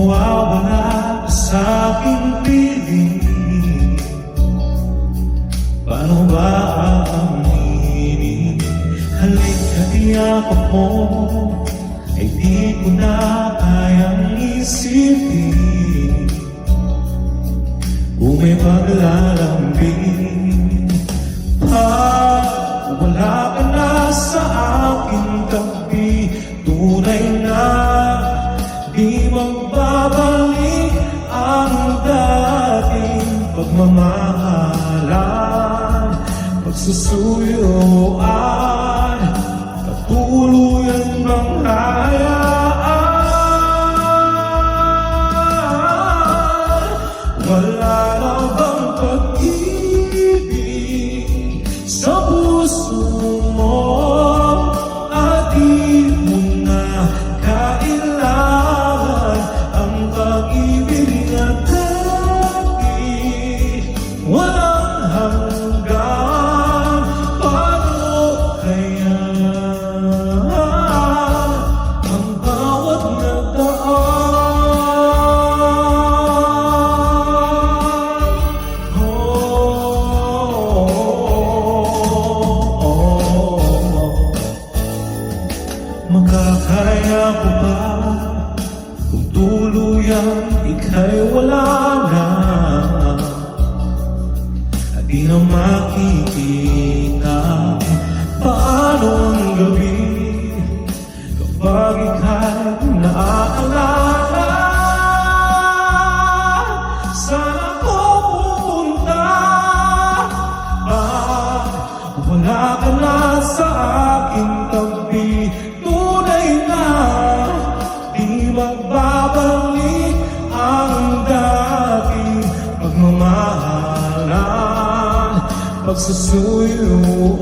mawawala sa aking piling. Paano ba aaminin? Halika tiyakap mo, ay di ko na kayang isipin. Kung may paglalambing, wala ka na sa aking tabi. Tunay na di magbabalik ang dating pagmamahalan, pagsusuyuan, katuluyan bang hayaan? Wala na bang pag-ibig sa puso mo? At di mo na kailangan ang pag-ibig na dati walang hanggan. Paano kaya ang bawat nagdaan? Makakaya ko ba kung tuluyan ika'y wala na? At di na makikita paano ang gabi kapag ika'y naaalala? Saan ako pupunta? Wala ka na sa aking tabi. Tunay na di magbabalik ang dating pagmamahalan, pagsusuyuan,